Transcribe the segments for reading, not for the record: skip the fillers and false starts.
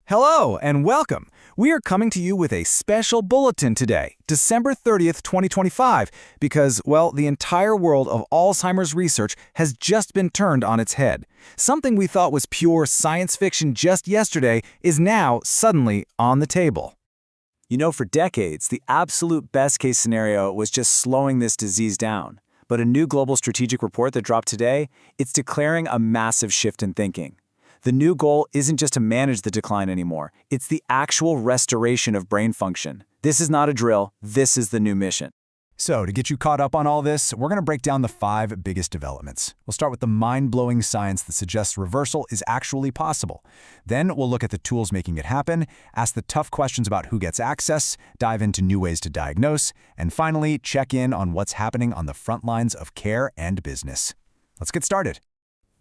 Hello and welcome. We are coming to you with a special bulletin today, December 30th, 2025, because, well, the entire world of Alzheimer's research has just been turned on its head. Something we thought was pure science fiction just yesterday is now suddenly on the table. You know, for decades, the absolute best-case scenario was just slowing this disease down. But a new global strategic report that dropped today, it's declaring a massive shift in thinking. The new goal isn't just to manage the decline anymore, it's the actual restoration of brain function. This is not a drill, this is the new mission. So, to get you caught up on all this, we're going to break down the 5 biggest developments. We'll start with the mind-blowing science that suggests reversal is actually possible. Then we'll look at the tools making it happen, ask the tough questions about who gets access, dive into new ways to diagnose, and finally, check in on what's happening on the front lines of care and business. Let's get started.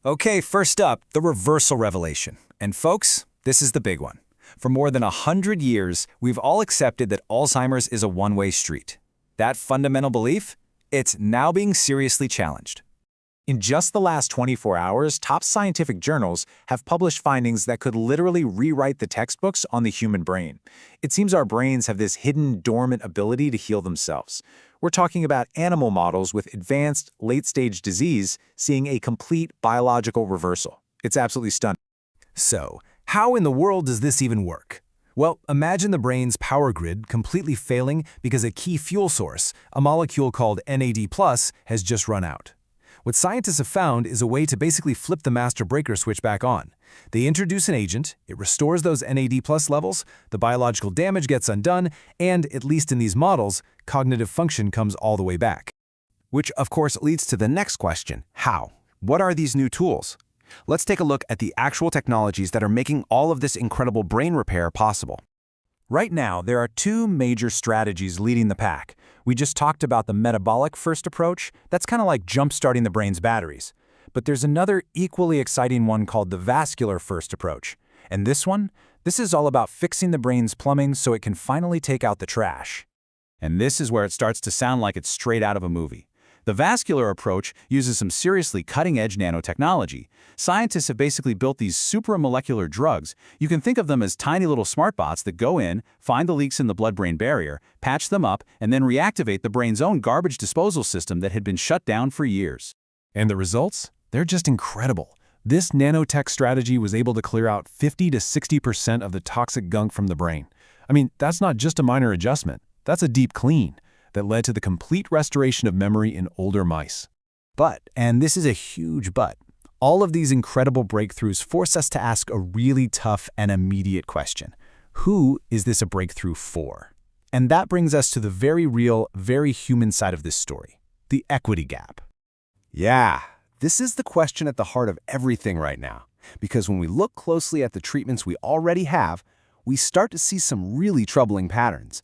Okay, first up, the reversal revelation. And folks, this is the big one. For more than 100 years, we've all accepted that Alzheimer's is a one-way street. That fundamental belief? It's now being seriously challenged. In just the last 24 hours, top scientific journals have published findings that could literally rewrite the textbooks on the human brain. It seems our brains have this hidden, dormant ability to heal themselves. We're talking about animal models with advanced, late-stage disease seeing a complete biological reversal. It's absolutely stunning. So, how in the world does this even work? Well, imagine the brain's power grid completely failing because a key fuel source, a molecule called NAD+, has just run out. What scientists have found is a way to basically flip the master breaker switch back on. They introduce an agent, it restores those NAD+ levels, the biological damage gets undone, and, at least in these models, cognitive function comes all the way back. Which, of course, leads to the next question: how? What are these new tools? Let's take a look at the actual technologies that are making all of this incredible brain repair possible. Right now, there are 2 major strategies leading the pack. We just talked about the metabolic-first approach. That's kind of like jump-starting the brain's batteries. But there's another equally exciting one called the vascular-first approach. And this is all about fixing the brain's plumbing so it can finally take out the trash. And this is where it starts to sound like it's straight out of a movie. The vascular approach uses some seriously cutting-edge nanotechnology. Scientists have basically built these supramolecular drugs. You can think of them as tiny little smartbots that go in, find the leaks in the blood-brain barrier, patch them up, and then reactivate the brain's own garbage disposal system that had been shut down for years. And the results? They're just incredible. This nanotech strategy was able to clear out 50 to 60% of the toxic gunk from the brain. I mean, that's not just a minor adjustment. That's a deep clean that led to the complete restoration of memory in older mice. But, and this is a huge but, all of these incredible breakthroughs force us to ask a really tough and immediate question. Who is this a breakthrough for? And that brings us to the very real, very human side of this story, the equity gap. Yeah, this is the question at the heart of everything right now, because when we look closely at the treatments we already have, we start to see some really troubling patterns.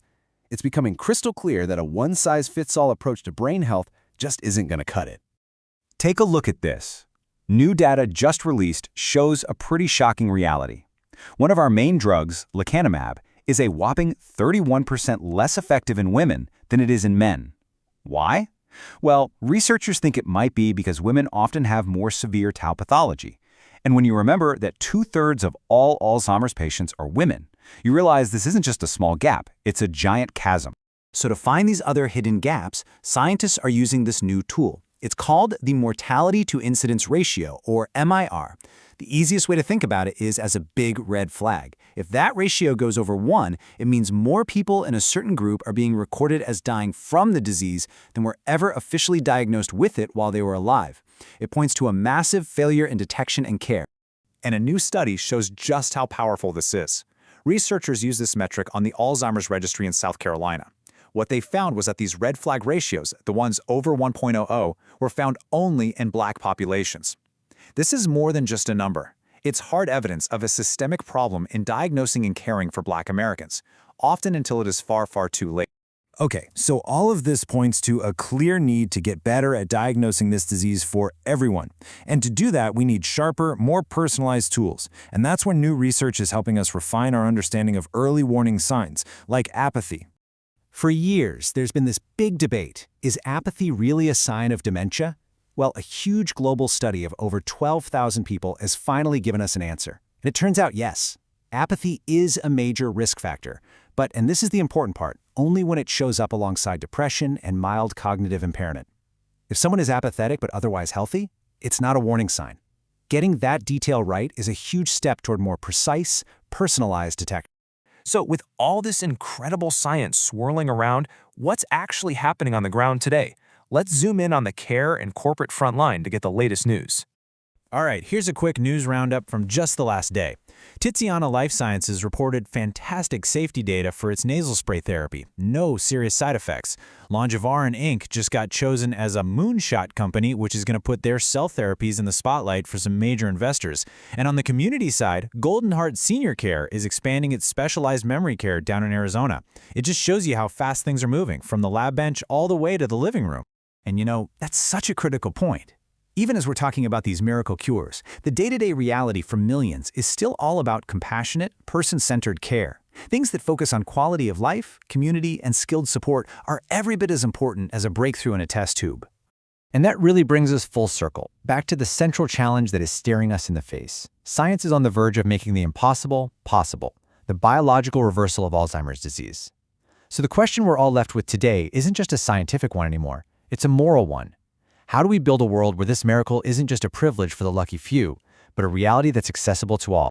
It's becoming crystal clear that a one-size-fits-all approach to brain health just isn't going to cut it. Take a look at this. New data just released shows a pretty shocking reality. One of our main drugs, lecanemab, is a whopping 31% less effective in women than it is in men. Why? Well, researchers think it might be because women often have more severe tau pathology. And when you remember that 2/3 of all Alzheimer's patients are women, you realize this isn't just a small gap, it's a giant chasm. So to find these other hidden gaps, scientists are using this new tool. It's called the mortality to incidence ratio, or MIR. The easiest way to think about it is as a big red flag. If that ratio goes over 1, it means more people in a certain group are being recorded as dying from the disease than were ever officially diagnosed with it while they were alive. It points to a massive failure in detection and care. And a new study shows just how powerful this is. Researchers use this metric on the Alzheimer's registry in South Carolina. What they found was that these red flag ratios, the ones over 1.00, were found only in Black populations. This is more than just a number. It's hard evidence of a systemic problem in diagnosing and caring for Black Americans, often until it is far, far too late. Okay, so all of this points to a clear need to get better at diagnosing this disease for everyone. And to do that, we need sharper, more personalized tools. And that's where new research is helping us refine our understanding of early warning signs, like apathy. For years, there's been this big debate. Is apathy really a sign of dementia? Well, a huge global study of over 12,000 people has finally given us an answer. And it turns out yes. Apathy is a major risk factor, but, and this is the important part, only when it shows up alongside depression and mild cognitive impairment. If someone is apathetic but otherwise healthy, it's not a warning sign. Getting that detail right is a huge step toward more precise, personalized detection. So with all this incredible science swirling around, what's actually happening on the ground today? Let's zoom in on the care and corporate front line to get the latest news. All right, here's a quick news roundup from just the last day. Tiziana Life Sciences reported fantastic safety data for its nasal spray therapy. No serious side effects. Longeveron Inc. just got chosen as a moonshot company, which is going to put their cell therapies in the spotlight for some major investors. And on the community side, Golden Heart Senior Care is expanding its specialized memory care down in Arizona. It just shows you how fast things are moving, from the lab bench all the way to the living room. And you know, that's such a critical point. Even as we're talking about these miracle cures, the day-to-day reality for millions is still all about compassionate, person-centered care. Things that focus on quality of life, community, and skilled support are every bit as important as a breakthrough in a test tube. And that really brings us full circle, back to the central challenge that is staring us in the face. Science is on the verge of making the impossible possible, the biological reversal of Alzheimer's disease. So the question we're all left with today isn't just a scientific one anymore, it's a moral one. How do we build a world where this miracle isn't just a privilege for the lucky few, but a reality that's accessible to all?